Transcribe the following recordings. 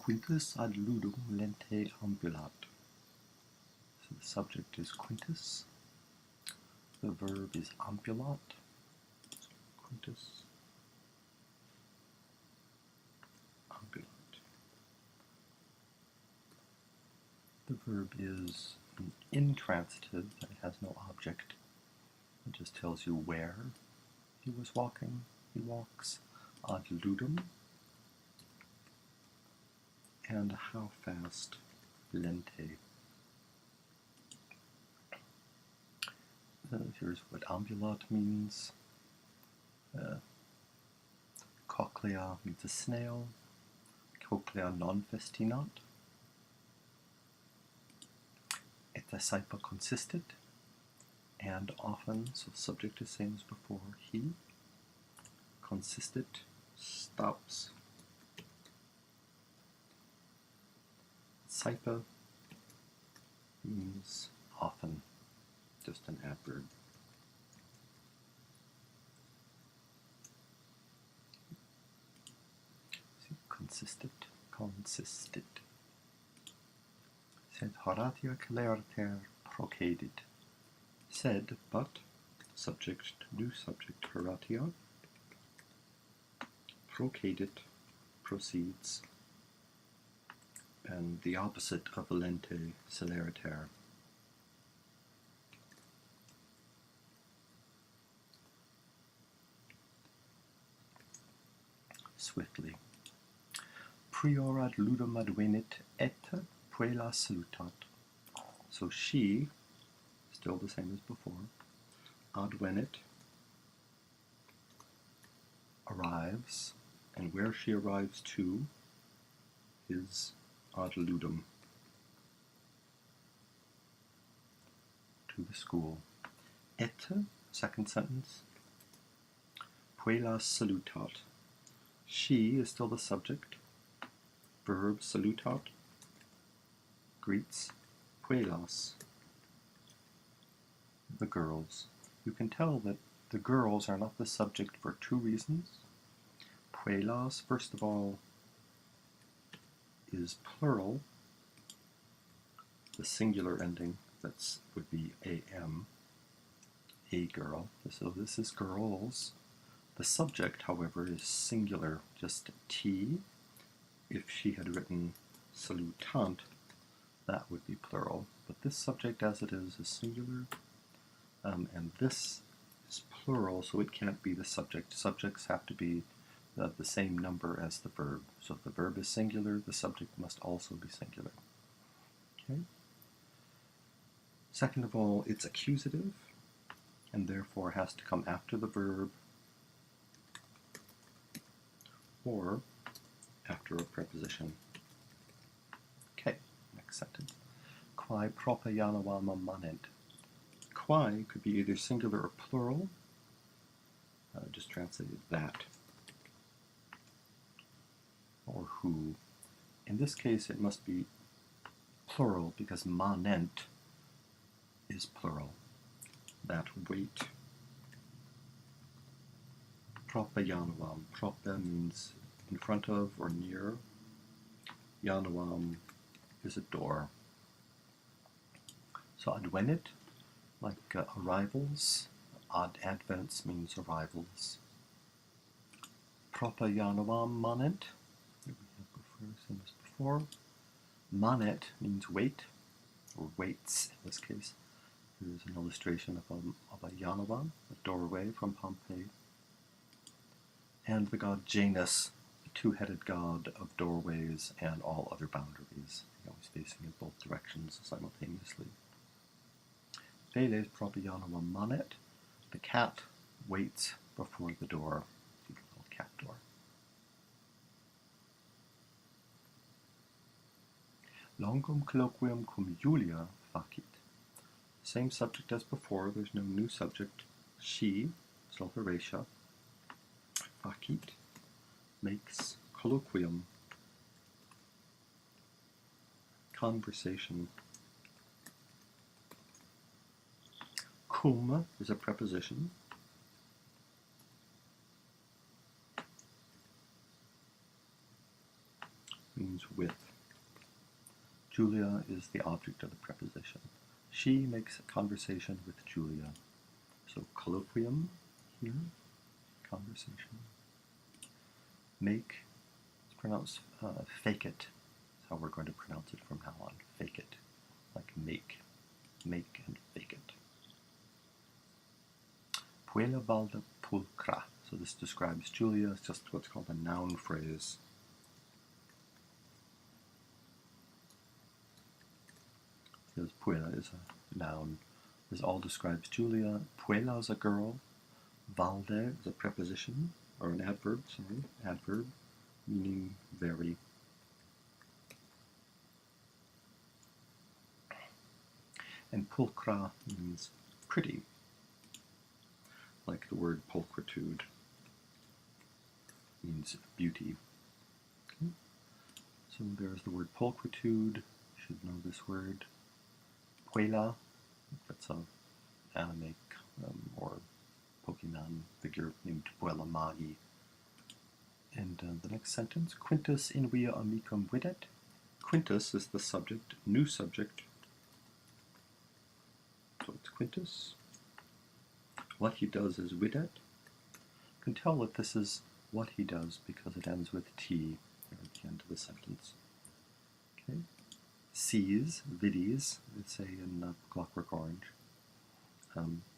Quintus ad ludum lente ambulat. So the subject is Quintus. The verb is ambulat. So Quintus ambulat. The verb is an intransitive that has no object. It just tells you where he was walking. He walks ad ludum, and how fast lente. Here's what ambulat means. Cochlea means a snail. Cochlea non festinat. Et saepa consistit. And often, so subject is same as before, he. Consistit, stops. Saepa means often, just an adverb. See, consistit. Sed Horatia celeriter procedit. Said, but, subject, new subject, Horatia, procedit, proceeds, and the opposite of lente, celeriter. Swiftly. Prior ad ludum advenit et puella salutat. So she, still the same as before, advenit, arrives, and where she arrives to is ad ludum, to the school. Et, second sentence, puella salutat. She is still the subject. Verb salutat, greets, puellas, the girls. You can tell that the girls are not the subject for two reasons. Puellas, first of all, is plural. The singular ending, that would be am, a girl. So this is girls. The subject, however, is singular, just T. If she had written salutant, that would be plural. But this subject, as it is singular, and this is plural, so it can't be the subject. Subjects have to be the same number as the verb. So if the verb is singular, the subject must also be singular. Okay. Second of all, it's accusative, and therefore has to come after the verb or after a preposition. Okay, next sentence. Quae prope Janavam manent. Quae could be either singular or plural. Just translated that. Or who. In this case, it must be plural because manent is plural. That wait. Prope Janavam. Prope means in front of or near. Janavam is a door. So advenit, like arrivals. Advents means arrivals. Prope Janavam manent. Same as before. Manet means wait, or waits in this case. Here's an illustration of a Janavam, a doorway from Pompeii. And the god Janus, the two-headed god of doorways and all other boundaries, always facing in both directions simultaneously. Veles prope Janavam manet, the cat waits before the door, the little cat door. Longum colloquium cum Julia facit. Same subject as before, there's no new subject. She, still Horatia, facit, makes colloquium, conversation. Cum is a preposition. means with. Julia is the object of the preposition. She makes conversation with Julia. So colloquium here, conversation. Make, it's pronounced fake it. That's how we're going to pronounce it from now on. Fake it, like make and fake it. Puella valda pulcra. So this describes Julia. It's just what's called a noun phrase. Because Puella is a noun. This all describes Julia. Puella is a girl. Valde is a preposition, or an adverb, adverb, meaning very. And pulcra means pretty, like the word pulchritude means beauty. Okay. So there's the word pulchritude. You should know this word. Puella, that's an anime or Pokemon figure named Puella Magi. And the next sentence, Quintus in via amicum videt. Quintus is the subject, new subject. So it's Quintus. What he does is videt. You can tell that this is what he does because it ends with T here at the end of the sentence. Okay. Sees, vides, let's say in Clockwork Orange.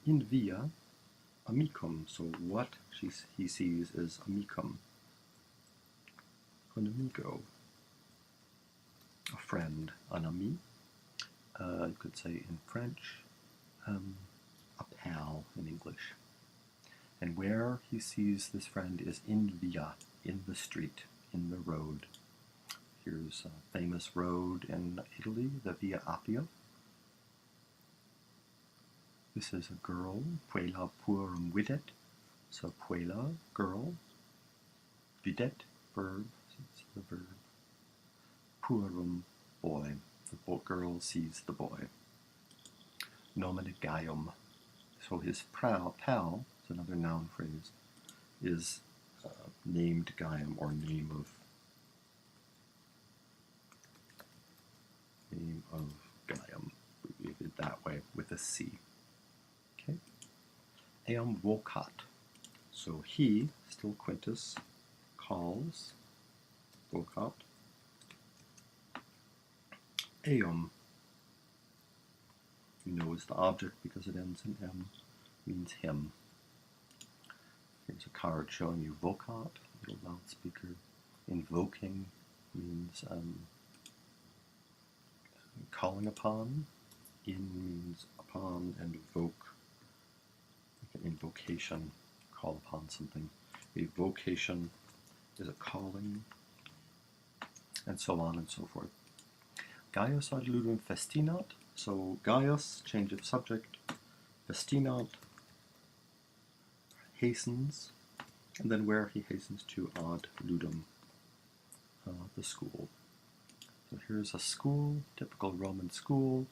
In via amicum, so what he sees is amicum. An amigo, a friend, an ami. You could say in French, a pal in English. And where he sees this friend is in via, in the street, in the road. Here's a famous road in Italy, the Via Appia. This is a girl, puella puerum videt. So puella, girl, videt, verb, so it's the verb. Puerum, boy. The girl sees the boy. Nomen Gaium. So his pal, it's another noun phrase, is named Gaium, or name of Gaium. We did it that way with a C. Okay. Eam vocat. So he, still Quintus, calls, vocat. Eum, you know, is the object because it ends in M, means him. Here's a card showing you vocat, little loudspeaker. Invoking means calling upon. In means upon, and voke, like an invocation, call upon something. A vocation is a calling, and so on and so forth. Gaius ad ludum festinat, so Gaius, change of subject, festinat, hastens, and then where he hastens to ad ludum, the school. So here's a school, typical Roman school,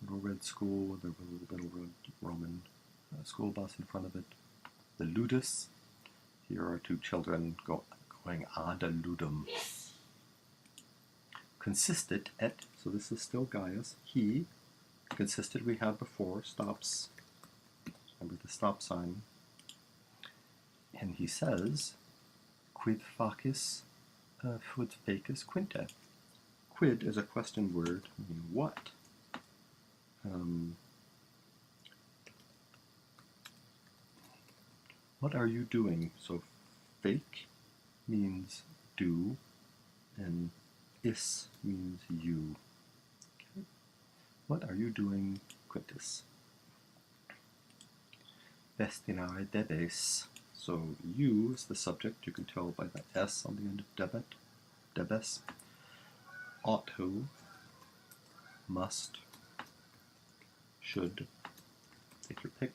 little red school with a little red Roman school bus in front of it. The ludus, here are two children going ad ludum. Consisted et, so this is still Gaius, he, consisted we had before, stops, remember the stop sign, and he says, quid facis quinta. Quid is a question word, meaning what? What are you doing? So fake means do, and is means you. Okay. What are you doing, Quintus? Destinare debes. So you is the subject, you can tell by the S on the end of debet, debes. Ought to, must, should, take your pick.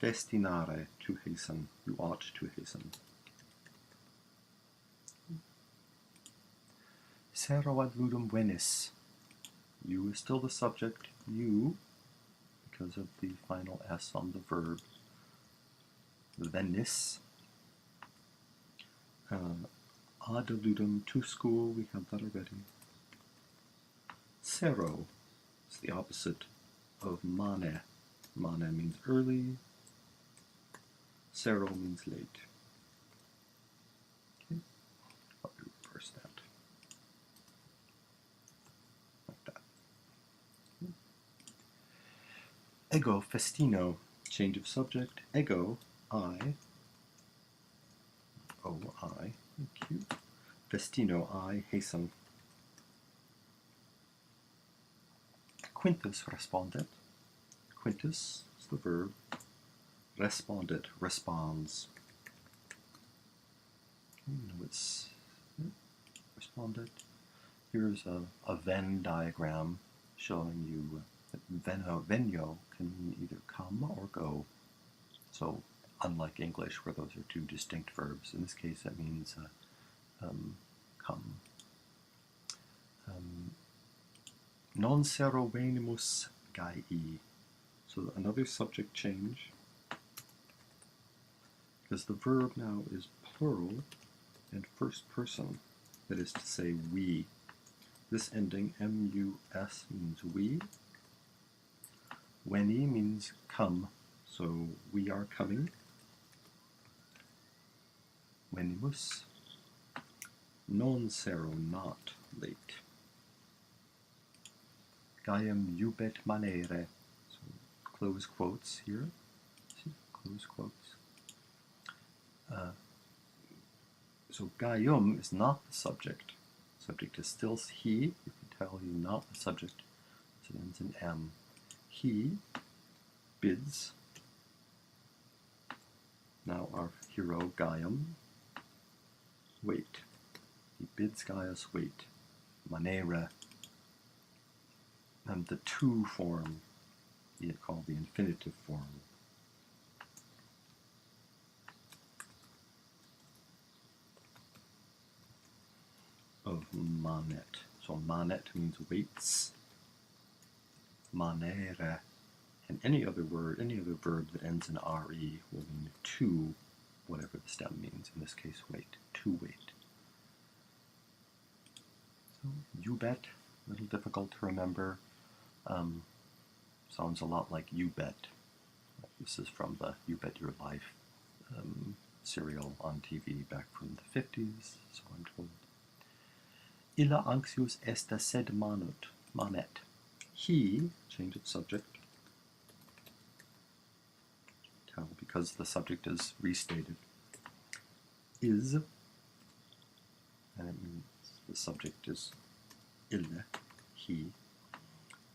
Destinare, to hasten, you ought to hasten. Sero ad ludum venis. You is still the subject, you, because of the final S on the verb. Venis. Ad ludum, to school, we have that already. Sero is the opposite of mane. Mane means early, sero means late. Okay, I'll reverse that. Like that. Okay. Ego festino, change of subject. Ego, I. Oh, I. Thank you. Festino, I hasten. Quintus respondet. Quintus is the verb. Respondet, responds. It's responded. Here's a Venn diagram showing you that venio can mean either come or go. So unlike English, where those are two distinct verbs, in this case that means come. Non sero venimus Gaii. So another subject change, because the verb now is plural and first person, that is to say we. This ending, mus, means we. Veni means come, so we are coming. Venimus. Non sero, not late. Gaiam jubet manere. So close quotes here. See, close quotes. So Gaium is not the subject. Subject is still he. You can tell he's not the subject. So it ends in M. He bids. Now our hero Gaium wait. He bids Gaius wait. Manere. And the to form, be it called the infinitive form. Of manet. So manet means waits. Manere. And any other word, any other verb that ends in re will mean to, whatever the stem means. In this case, wait. To wait. So you bet, a little difficult to remember. Sounds a lot like You Bet. This is from the You Bet Your Life serial on TV back from the 50s, so I'm told. Illa anxius est sed manet. He, change of subject. Tell because the subject is restated. Is, and it means the subject is ille, he,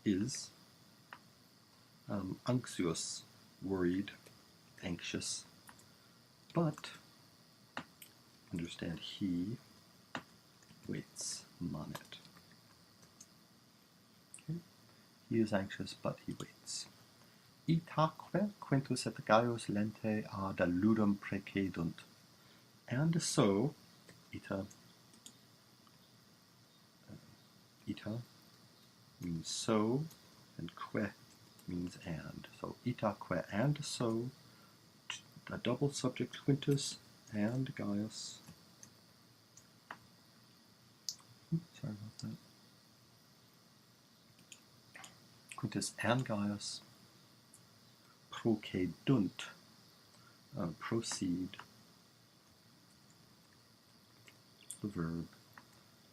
is. Anxious, worried, anxious, but understand he waits, manet. Okay. He is anxious, but he waits. Itaque Quintus et Gaius lente ad ludum precedunt. And so, ita means so, and que means and. So itaque and so, a double subject Quintus and Gaius. Sorry about that. Quintus and Gaius procedunt, proceed, the verb,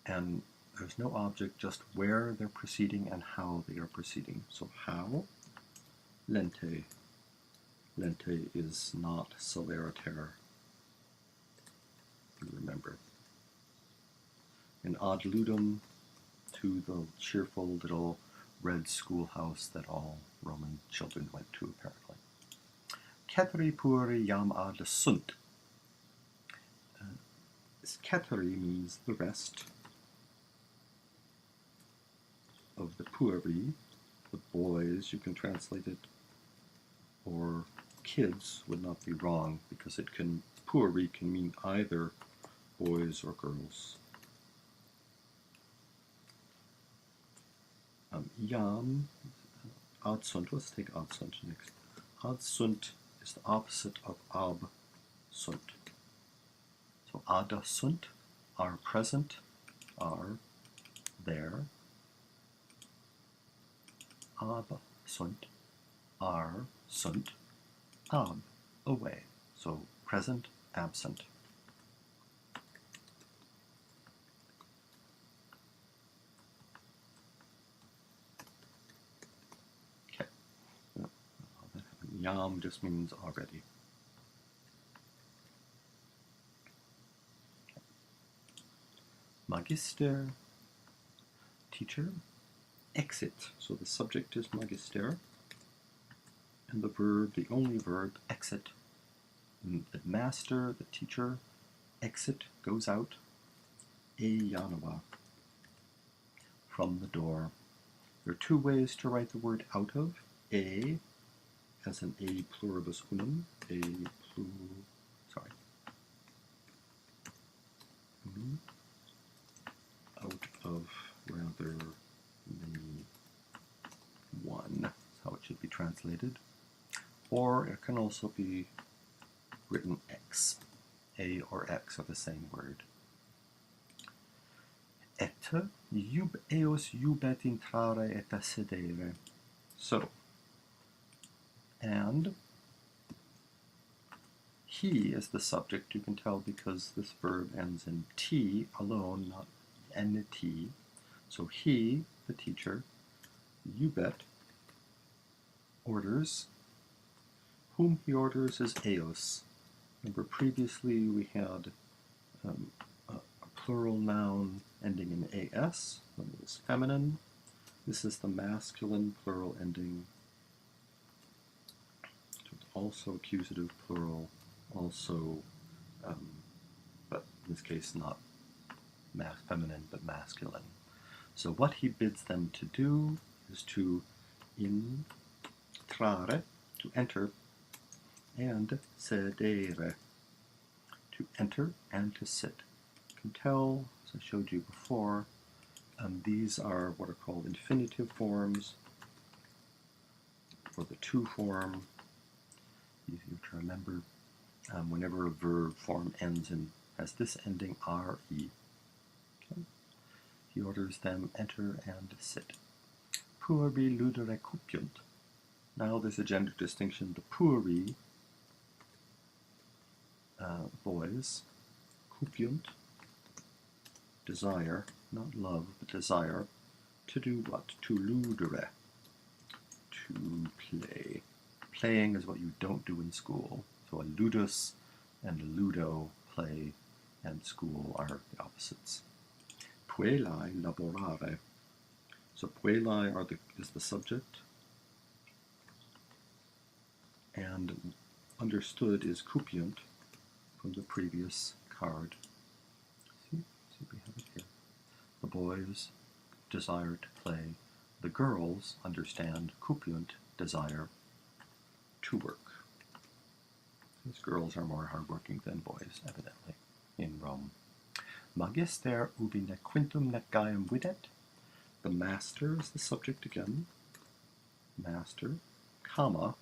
and there's no object, just where they're proceeding and how they are proceeding. So how? Lente. Lente is not celeriter. Remember. And ad ludum, to the cheerful little red schoolhouse that all Roman children went to, apparently. Ceteri puri jam ad sunt. Ceteri means the rest of the pueri, the boys, you can translate it, or kids would not be wrong, because it can, pueri can mean either boys or girls. Jam, ad sunt, let's take ad sunt next. Ad sunt is the opposite of ab sunt. So ad sunt, are present, are there, ab sunt, are sunt, ab away. So present, absent. Okay. Yam just means already. Okay. Magister, teacher. Exit. So the subject is magister. And the verb, the only verb, exit. The master, the teacher, exit, goes out. E Yanava, from the door. There are two ways to write the word out of. A, as in a pluribus unum, unum, out of, rather, the one. That's how it should be translated. Or it can also be written X. A or X are the same word. Et eos jubet intrare et sedere. So, and he is the subject. You can tell because this verb ends in T alone, not N-T. So he, the teacher, jubet, orders. Whom he orders is eos. Remember previously we had a plural noun ending in as, when it was feminine. This is the masculine plural ending. Also accusative plural, also, but in this case not feminine but masculine. So what he bids them to do is to intrare, to enter, and sedere, to enter and to sit. You can tell, as I showed you before, these are what are called infinitive forms, or the to form. Easier to remember. Whenever a verb form ends in, has this ending re. Okay. He orders them enter and sit. Pueri ludere cupiunt. Now there's a gender distinction. The pueri, boys, cupiunt, desire, not love, but desire, to do what? To ludere, to play. Playing is what you don't do in school. So a ludus and a ludo, play, and school are the opposites. Puellae laborare. So puellae is the subject, and understood is cupiunt from the previous card. See, we have it here. The boys desire to play. The girls understand cupiunt, desire to work. Because girls are more hardworking than boys, evidently, in Rome. Magister ubi nec quintum nec Gaium videt. The master is the subject again. Master, comma.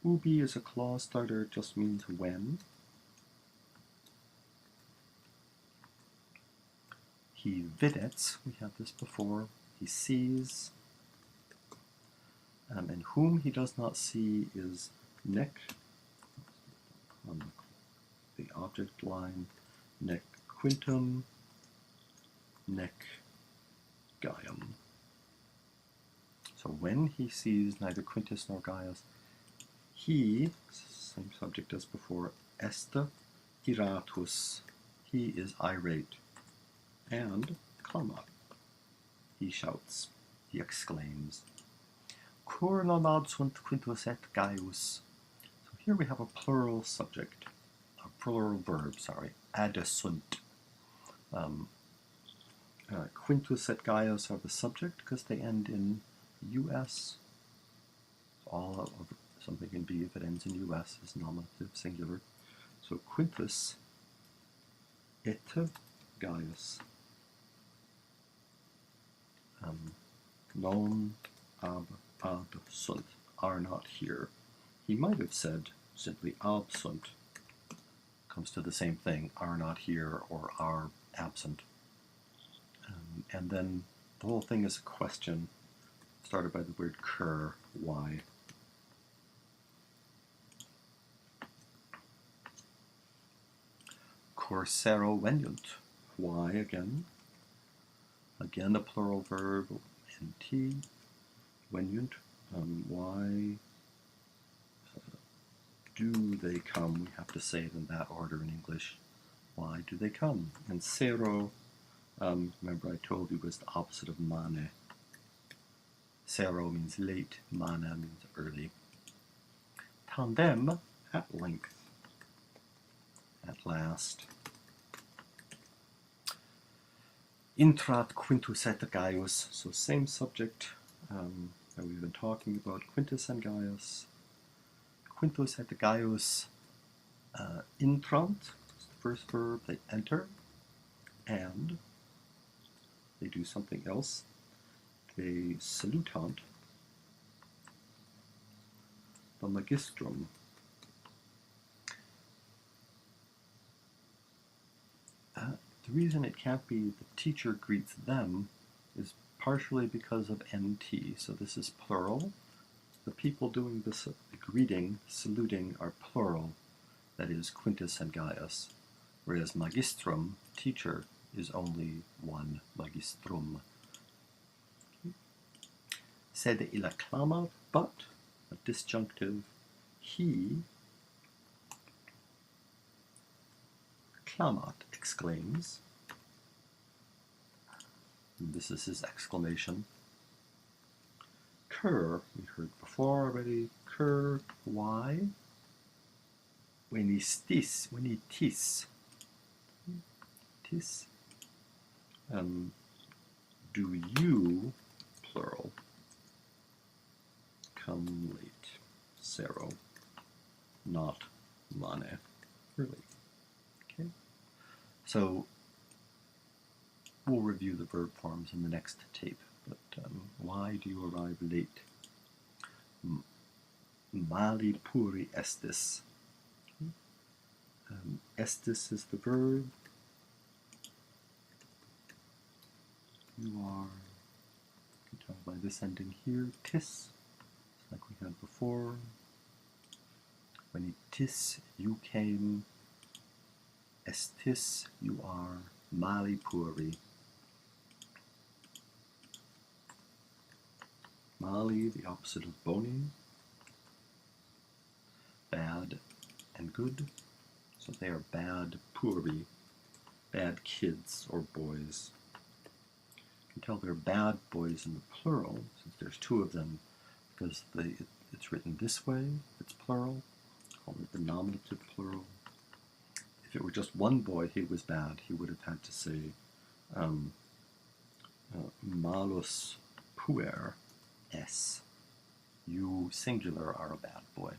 Ubi is a clause starter, it just means when. He videts, we had this before, he sees. And whom he does not see is nec, on the object line, nec quintum, nec Gaium. So when he sees neither Quintus nor Gaius, he, same subject as before, est iratus, he is irate, and, comma, he shouts, he exclaims. Cur non absunt Quintus et Gaius. So here we have a plural subject, a plural verb, sorry, adsunt. Quintus et Gaius are the subject because they end in us. All of something can be if it ends in us is nominative singular. So Quintus et Gaius. Non absunt, are not here. He might have said simply absunt, comes to the same thing, are not here or are absent. And then the whole thing is a question started by the word cur, why. Cor sero venunt, why again. Again a plural verb, nt, venunt, why do they come? We have to say it in that order in English. Why do they come? And sero, remember I told you, was the opposite of mane. Sero means late, mana means early. Tandem, at length, at last. Intrat Quintus et Gaius, so same subject that we've been talking about, Quintus and Gaius. Quintus et Gaius intrant, the first verb, they enter, and they do something else. They salutant the magistrum. The reason it can't be the teacher greets them is partially because of NT. So this is plural. The people doing this greeting, saluting, are plural. That is Quintus and Gaius. Whereas magistrum, teacher, is only one magistrum. Sed illa clamat, but, a disjunctive, he clamat, exclaims. And this is his exclamation. Cur, we heard before already. Cur, why? Venistis, venitis. Tis. Do you, plural, come late? Sero, not mane, early. Okay. So we'll review the verb forms in the next tape. But why do you arrive late? Mali puri estis. Estis is the verb. You are, you can tell by this ending here, tis, like we had before. Venitis, you came. Estis, you are. Mali puri. Mali, the opposite of boni. Bad and good. So they are bad puri, bad kids or boys. You can tell they're bad boys in the plural, since there's two of them, because it's written this way, it's plural, called it the nominative plural. If it were just one boy, he was bad, he would have had to say malus puer es. You, singular, are a bad boy.